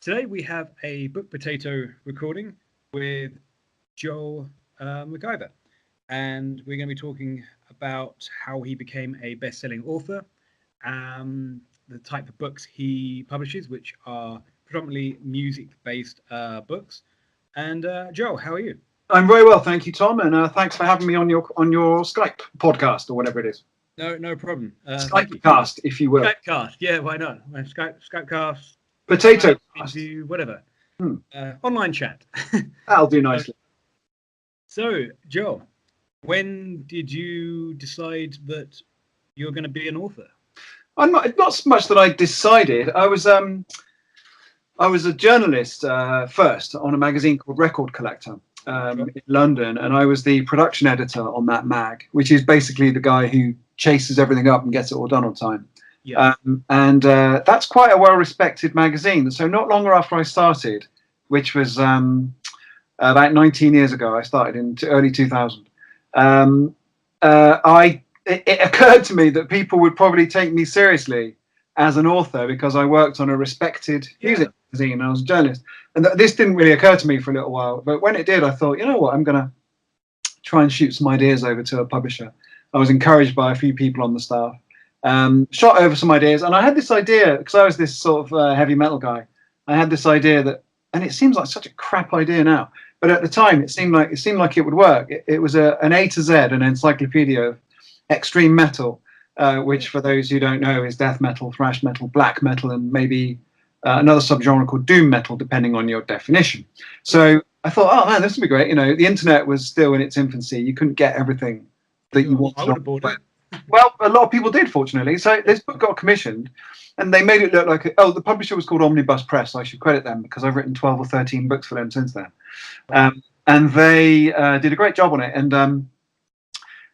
Today we have a Book Potato recording with Joel McIver, and we're going to be talking about how he became a best-selling author, the type of books he publishes, which are predominantly music-based books. And Joel, how are you? I'm very well, thank you, Tom, and thanks for having me on your Skype podcast or whatever it is. No problem. Skype cast, if you will. Skype cast, yeah, why not? Skype cast. Potato cast. Into whatever. Online chat. That'll do nicely. So, Joel, when did you decide that you're going to be an author? Not so much that I decided. I was a journalist first on a magazine called Record Collector in London, and I was the production editor on that mag, which is basically the guy who chases everything up and gets it all done on time. Yeah. And that's quite a well-respected magazine. So not long after I started, which was about 19 years ago, I started in early 2000. It occurred to me that people would probably take me seriously as an author because I worked on a respected music magazine and I was a journalist. And this didn't really occur to me for a little while. But when it did, I thought, you know what, I'm going to try and shoot some ideas over to a publisher. I was encouraged by a few people on the staff. Shot over some ideas, and I had this idea because I was this sort of heavy metal guy. I had this idea that, and it seems like such a crap idea now, but at the time it seemed like it would work. It was an A to Z, an encyclopedia of extreme metal, which for those who don't know is death metal, thrash metal, black metal, and maybe another subgenre called doom metal, depending on your definition. So I thought, oh man, this would be great. You know, the internet was still in its infancy. You couldn't get everything that you wanted. I would have bought it. Well, a lot of people did, fortunately. So this book got commissioned, and they made it look like the publisher was called Omnibus Press. I should credit them because I've written 12 or 13 books for them since then. And they did a great job on it, and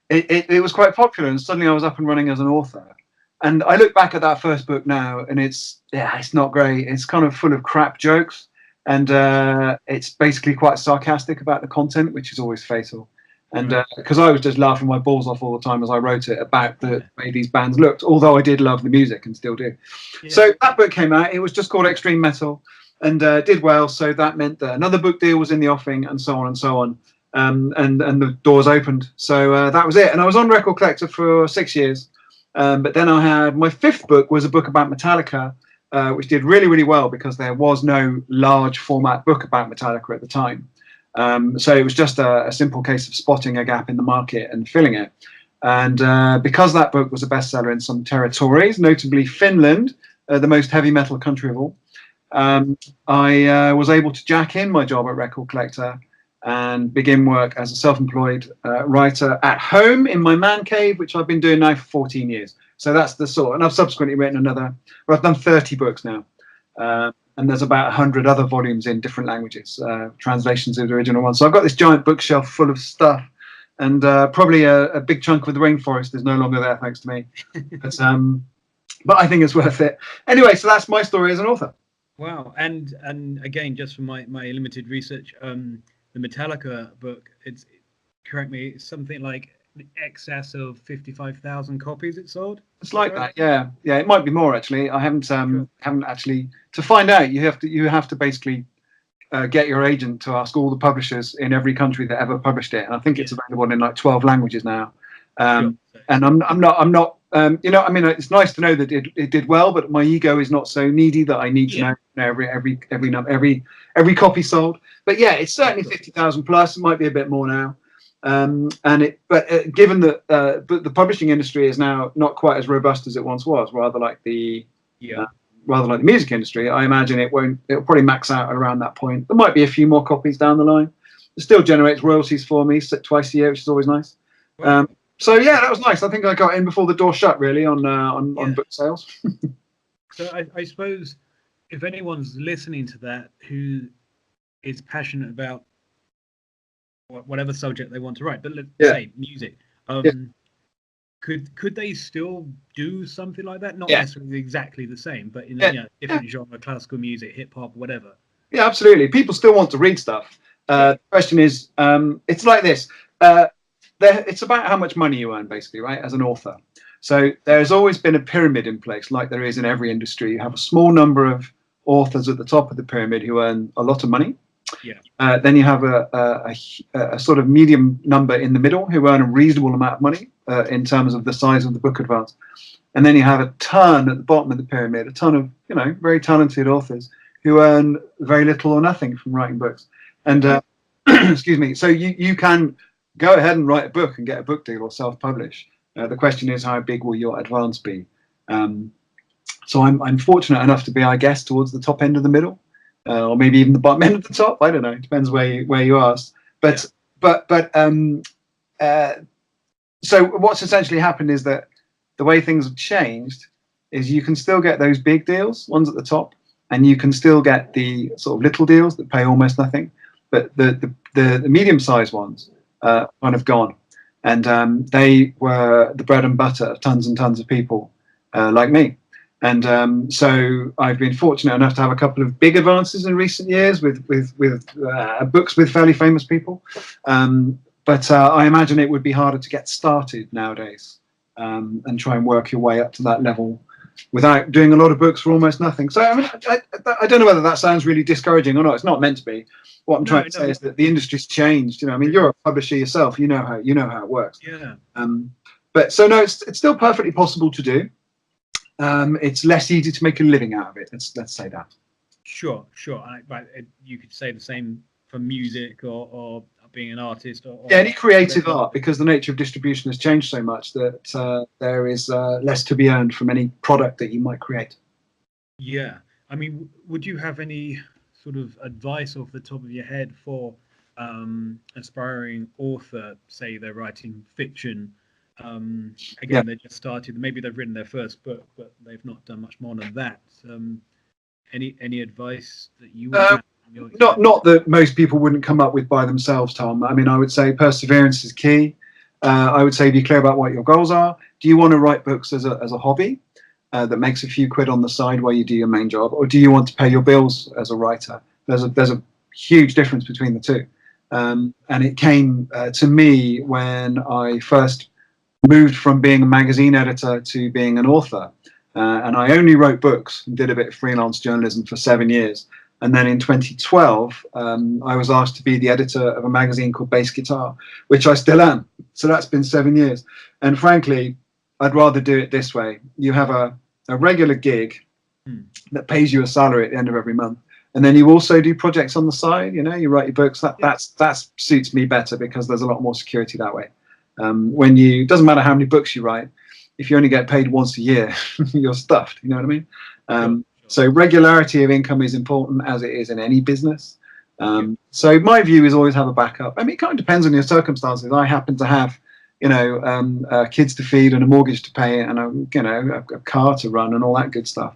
it was quite popular. And suddenly I was up and running as an author. And I look back at that first book now, and it's not great. It's kind of full of crap jokes, and it's basically quite sarcastic about the content, which is always fatal. And because I was just laughing my balls off all the time as I wrote it about the way these bands looked, although I did love the music and still do. Yeah. So that book came out. It was just called Extreme Metal, and did well. So that meant that another book deal was in the offing, and so on and so on. And the doors opened. So that was it. And I was on Record Collector for 6 years. But then I had my fifth book was a book about Metallica, which did really, really well because there was no large format book about Metallica at the time. So it was just a simple case of spotting a gap in the market and filling it. And because that book was a bestseller in some territories, notably Finland, the most heavy metal country of all, I was able to jack in my job at Record Collector and begin work as a self-employed writer at home in my man cave, which I've been doing now for 14 years. So that's the sort. And I've subsequently written I've done 30 books now. And there's about 100 other volumes in different languages, translations of the original one. So I've got this giant bookshelf full of stuff, and probably a big chunk of the rainforest is no longer there, thanks to me. But I think it's worth it. Anyway, so that's my story as an author. Wow. And again, just from my limited research, the Metallica book, correct me, it's something like in excess of 55,000 copies it sold. It's like that, yeah. It might be more actually. I haven't actually to find out. You have to basically get your agent to ask all the publishers in every country that ever published it, and I think it's available in like 12 languages now. And I'm not. It's nice to know that it did well, but my ego is not so needy that I need to know every copy sold. But yeah, it's certainly 50,000 plus. It might be a bit more now. Given that the publishing industry is now not quite as robust as it once was, rather like the music industry, I imagine it'll probably max out around that point. There might be a few more copies down the line. It still generates royalties for me twice a year, which is always nice. So yeah, that was nice. I think I got in before the door shut, really, on book sales. So I suppose if anyone's listening to that who is passionate about whatever subject they want to write, but let's say music, could they still do something like that? Not necessarily exactly the same, but in different genre, classical music, hip hop, whatever. Yeah, absolutely. People still want to read stuff. The question is, it's like this. It's about how much money you earn, basically, right, as an author. So there's always been a pyramid in place, like there is in every industry. You have a small number of authors at the top of the pyramid who earn a lot of money. Yeah. Then you have a sort of medium number in the middle who earn a reasonable amount of money in terms of the size of the book advance. And then you have a ton at the bottom of the pyramid, a ton of, very talented authors who earn very little or nothing from writing books. And excuse me, so you can go ahead and write a book and get a book deal or self-publish. The question is, how big will your advance be? So I'm fortunate enough to be, I guess, towards the top end of the middle, or maybe even the bottom end of the top. I don't know. It depends where you ask. So what's essentially happened is that the way things have changed is you can still get those big deals, ones at the top, and you can still get the sort of little deals that pay almost nothing. But the medium-sized ones kind of gone, and they were the bread and butter of tons and tons of people like me. And so I've been fortunate enough to have a couple of big advances in recent years with books with fairly famous people. But I imagine it would be harder to get started nowadays and try and work your way up to that level without doing a lot of books for almost nothing. So I mean, I don't know whether that sounds really discouraging or not. It's not meant to be. What I'm trying to say is that the industry's changed. I mean, you're a publisher yourself. You know how it works. Yeah. But so no, it's still perfectly possible to do. It's less easy to make a living out of it. Let's say that. Sure. But you could say the same for music or being an artist or any creative art, because the nature of distribution has changed so much that there is less to be earned from any product that you might create. Yeah. I mean, would you have any sort of advice off the top of your head for aspiring author? Say they're writing fiction. They just started. Maybe they've written their first book, but they've not done much more than that. Any advice that you would have? Not that most people wouldn't come up with by themselves, Tom. I mean, I would say perseverance is key. I would say be clear about what your goals are. Do you want to write books as a hobby that makes a few quid on the side while you do your main job, or do you want to pay your bills as a writer? There's a huge difference between the two, and it came to me when I first moved from being a magazine editor to being an author, and I only wrote books and did a bit of freelance journalism for 7 years. And then in 2012, I was asked to be the editor of a magazine called Bass Guitar, which I still am. So that's been 7 years. And frankly, I'd rather do it this way. You have a regular gig that pays you a salary at the end of every month. And then you also do projects on the side. You write your books. That suits me better because there's a lot more security that way. Doesn't matter how many books you write, if you only get paid once a year, you're stuffed. You know what I mean? So regularity of income is important, as it is in any business. So my view is always have a backup. I mean, it kind of depends on your circumstances. I happen to have, kids to feed and a mortgage to pay and a car to run and all that good stuff,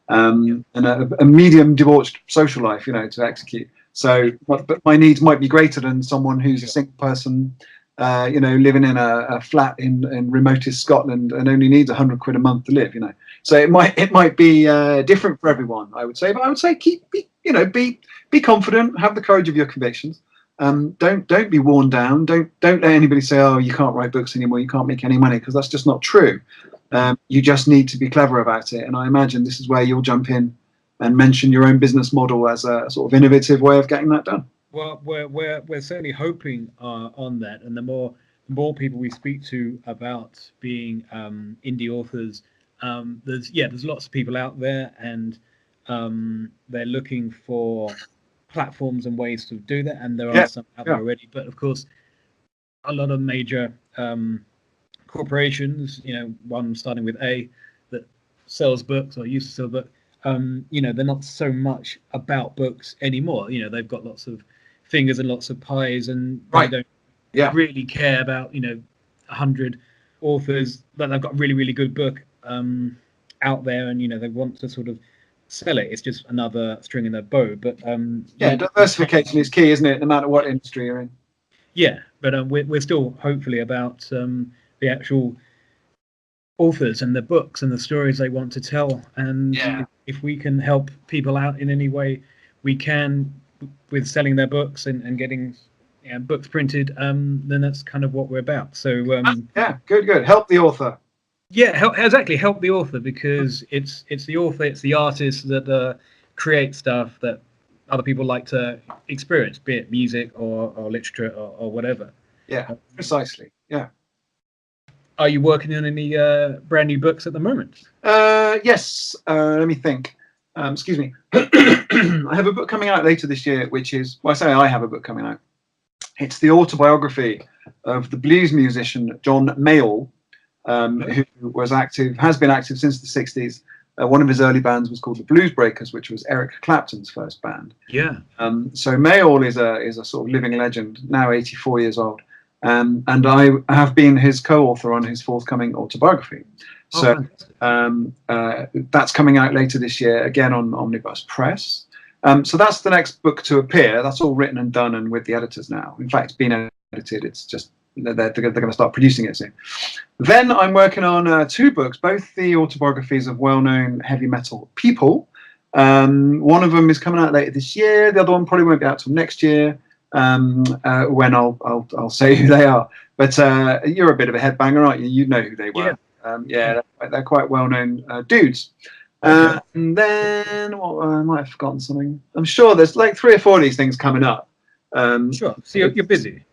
and a medium debauched social life, to execute. So, but my needs might be greater than someone who's a single person, living in a flat in remotest Scotland and only needs 100 quid a month to live. So it might be different for everyone, I would say. But I would say be confident, have the courage of your convictions. Don't be worn down. Don't let anybody say, oh, you can't write books anymore, you can't make any money, because that's just not true. You just need to be clever about it. And I imagine this is where you'll jump in and mention your own business model as a sort of innovative way of getting that done. Well, we're certainly hoping on that, and the more people we speak to about being indie authors, there's lots of people out there, and they're looking for platforms and ways to do that, and there are some out there already. But of course, a lot of major corporations, one starting with A, that sells books or used to sell books, they're not so much about books anymore. They've got lots of fingers and lots of pies, and they don't really care about 100 authors, but they've got a really, really good book out there, and they want to sort of sell it. It's just another string in their bow. But diversification is key, isn't it, no matter what industry you're in? Yeah, but we're still hopefully about the actual authors and the books and the stories they want to tell, and if we can help people out in any way we can with selling their books and getting books printed, then that's kind of what we're about. So good, help the author. Help the author, because it's the author, it's the artist that create stuff that other people like to experience, be it music or literature or whatever. Yeah, precisely. Yeah. Are you working on any brand new books at the moment? Yes. Let me think. Excuse me. I have a book coming out later this year, which is, well, I say I have a book coming out. It's the autobiography of the blues musician John Mayall, who has been active since the 60s. One of his early bands was called the Blues Breakers, which was Eric Clapton's first band. Yeah. So Mayall is a sort of living legend, now 84 years old. And I have been his co-author on his forthcoming autobiography. So that's coming out later this year, again on Omnibus Press. So that's the next book to appear. That's all written and done and with the editors now. In fact, it's been edited. It's just they're going to start producing it soon. Then I'm working on 2 books, both the autobiographies of well-known heavy metal people. One of them is coming out later this year. The other one probably won't be out till next year. When I'll say who they are. But you're a bit of a headbanger, aren't you? You know who they were. They're quite well-known dudes. Okay. And then I might have forgotten something. I'm sure there's like 3 or 4 of these things coming up. Sure. So you're busy.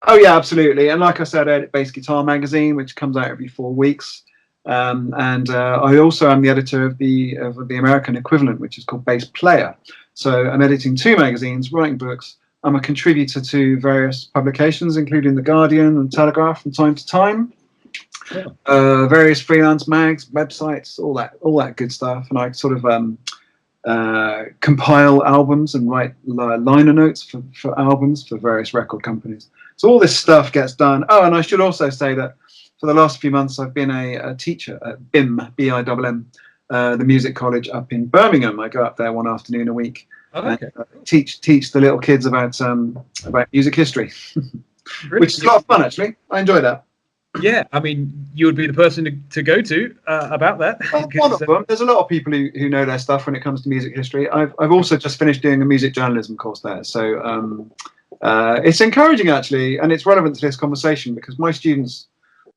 Oh yeah, absolutely. And like I said, I edit Bass Guitar magazine, which comes out every 4 weeks. And I also am the editor of the American equivalent, which is called Bass Player. So I'm editing 2 magazines, writing books. I'm a contributor to various publications, including The Guardian and Telegraph from time to time. Yeah. Various freelance mags, websites, all that good stuff. And I sort of compile albums and write liner notes for albums for various record companies. So all this stuff gets done. Oh, and I should also say that for the last few months, I've been a teacher at BIM, B-I-M-M, the music college up in Birmingham. I go up there one afternoon a week. Okay. And teach the little kids about music history, which is a lot of fun actually. I enjoy that. Yeah, I mean, you would be the person to go to about that. Well, one of them. There's a lot of people who know their stuff when it comes to music history. I've also just finished doing a music journalism course there, so it's encouraging actually, and it's relevant to this conversation because my students.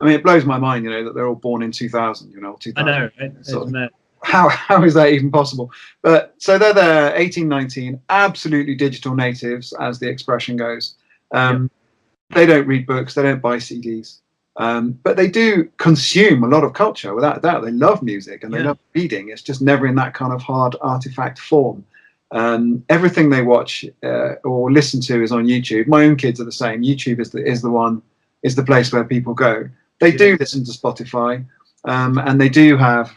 I mean, it blows my mind, that they're all born in 2000. 2000. I know, right? How is that even possible? But so they're there, 18, 19, absolutely digital natives, as the expression goes. They don't read books, they don't buy CDs, but they do consume a lot of culture, without a doubt. They love music and they love reading. It's just never in that kind of hard artifact form. Everything they watch or listen to is on YouTube. My own kids are the same. YouTube is the place where people go. They do listen to Spotify. And they do have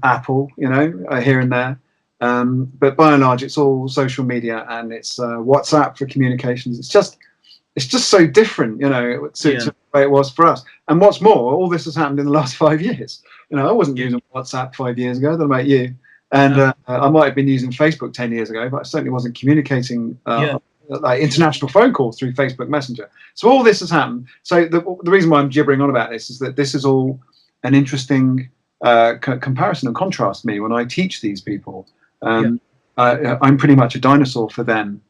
Apple, here and there. But by and large, it's all social media and it's WhatsApp for communications. It's just so different, to the way it was for us. And what's more, all this has happened in the last 5 years. I wasn't using WhatsApp 5 years ago. I don't know about you. And I might have been using Facebook 10 years ago, but I certainly wasn't communicating like international phone calls through Facebook Messenger. So all this has happened. So the reason why I'm gibbering on about this is that this is all an interesting comparison and contrast to me when I teach these people. I'm pretty much a dinosaur for them,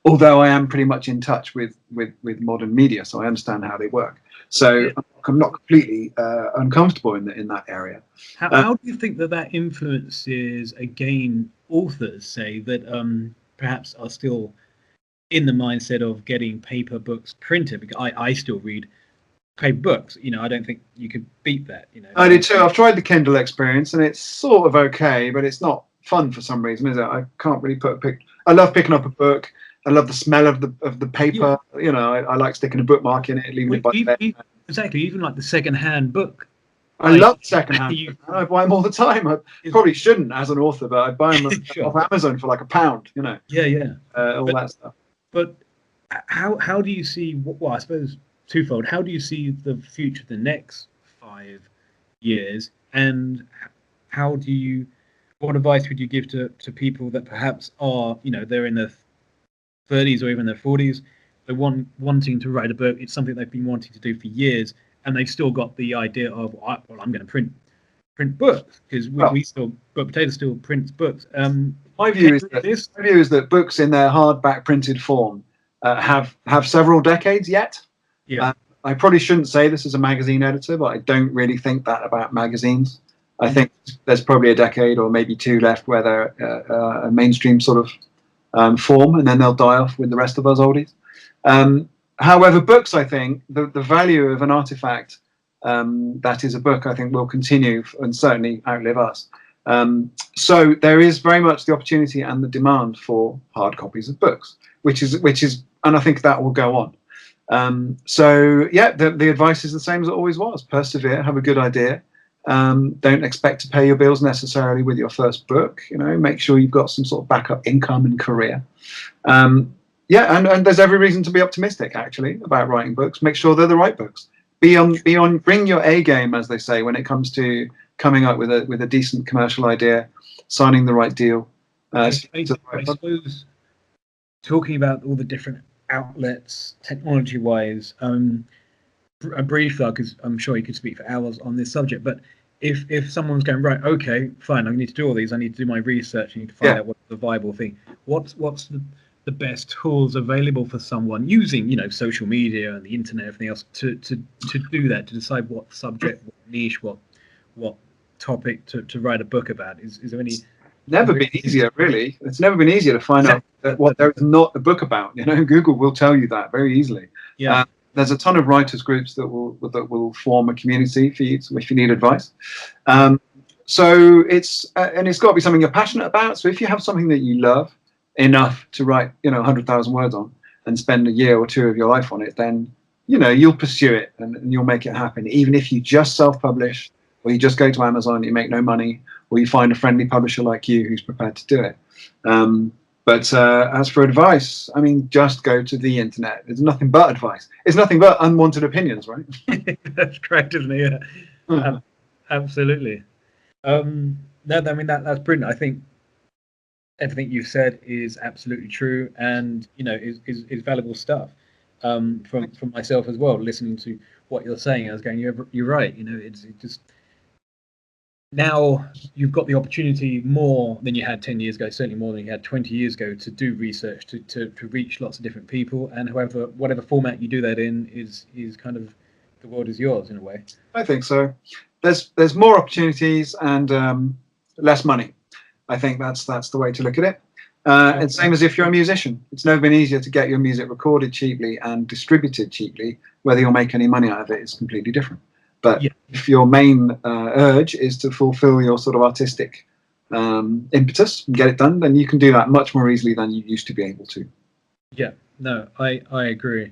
although I am pretty much in touch with modern media, so I understand how they work. So I'm not completely uncomfortable in that area. How do you think that influences, again, authors, say, that perhaps are still in the mindset of getting paper books printed? Because I still read paper books. I don't think you could beat that. I do too. I've tried the Kindle experience, and it's sort of okay, but it's not fun for some reason, is it? I can't really I love picking up a book. I love the smell of the paper. I like sticking a bookmark in it, leaving it by the bed. Exactly, even like the second-hand book. I love second-hand. I buy them all the time. I probably shouldn't as an author, but I buy them off Amazon for like £1. All that stuff. But how do you see? Well, I suppose twofold. How do you see the future, the next 5 years, and what advice would you give to people that perhaps are, they're in their 30s or even their 40s, they're wanting to write a book, it's something they've been wanting to do for years, and they've still got the idea of, well, I'm going to print books, because BookPotato still prints books. My view is that books in their hardback printed form have several decades yet. I probably shouldn't say this as a magazine editor, but I don't really think that about magazines. I think there's probably a decade or maybe two left where they're a mainstream sort of form, and then they'll die off with the rest of us oldies. However, books, I think, the value of an artifact that is a book, I think, will continue and certainly outlive us. So there is very much the opportunity and the demand for hard copies of books, which is, and I think that will go on. So yeah, the advice is the same as it always was: persevere, have a good idea. Don't expect to pay your bills necessarily with your first book. You know, make sure you've got some sort of backup income and career. Yeah, and there's every reason to be optimistic actually about writing books. Make sure they're the right books. Bring your A game, as they say, when it comes to coming up with a decent commercial idea, signing the right deal. I suppose talking about all the different outlets, technology-wise, briefly, because I'm sure you could speak for hours on this subject, but if someone's going, right, okay, fine, I need to do all these, I need to do my research, I need to find out what's the viable thing. What's the best tools available for someone using, social media and the internet, everything else, to do that, to decide what subject, what niche, what topic to write a book about? Is there any? Never been easier, really. It's never been easier to find out what there is not a book about. Google will tell you that very easily. Yeah. There's a ton of writers groups that will form a community for you if you need advice. So it's got to be something you're passionate about. So if you have something that you love enough to write 100,000 words on and spend a year or two of your life on it, then you'll pursue it and you'll make it happen. Even if you just self-publish, or you just go to Amazon, you make no money, or you find a friendly publisher like you who's prepared to do it. But as for advice, I mean, just go to the internet. It's nothing but advice. It's nothing but unwanted opinions, right? That's correct, isn't it? Yeah. Absolutely. No, I mean that's brilliant. I think everything you've said is absolutely true, and is valuable stuff. From myself as well, listening to what you're saying, I was going, you're right. It's just. Now you've got the opportunity more than you had 10 years ago, certainly more than you had 20 years ago, to do research, to reach lots of different people, and whatever format you do that in is kind of, the world is yours in a way. I think so. There's more opportunities and less money. I think that's the way to look at it. And same as if you're a musician. It's never been easier to get your music recorded cheaply and distributed cheaply. Whether you'll make any money out of it is completely different. But if your main urge is to fulfill your sort of artistic impetus and get it done, then you can do that much more easily than you used to be able to. Yeah, no, I agree.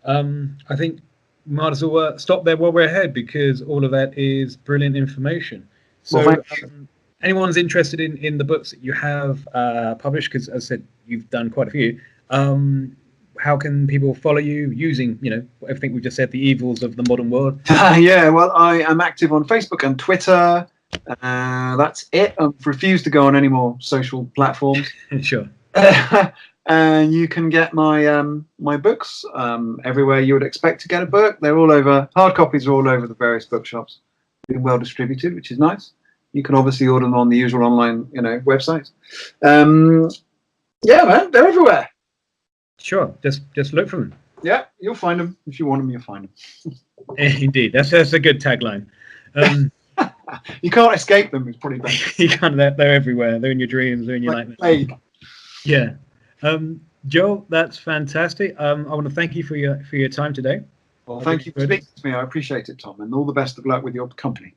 I think we might as well stop there while we're ahead, because all of that is brilliant information. So anyone's interested in the books that you have published, because as I said, you've done quite a few, how can people follow you using, everything we've just said, the evils of the modern world? Yeah, well, I am active on Facebook and Twitter. That's it. I've refused to go on any more social platforms. Sure. And you can get my books everywhere you would expect to get a book. They're all over. Hard copies are all over the various bookshops. Being well distributed, which is nice. You can obviously order them on the usual online, websites. Yeah, man, they're everywhere. Sure, just look for them. Yeah, you'll find them. If you want them, you'll find them. Indeed, that's a good tagline. You can't escape them. It's probably better. You can't. They're everywhere. They're in your dreams. They're in your nightmares. Yeah. Joel, that's fantastic. I want to thank you for your time today. Well, thank you for speaking to me. I appreciate it, Tom, and all the best of luck with your company.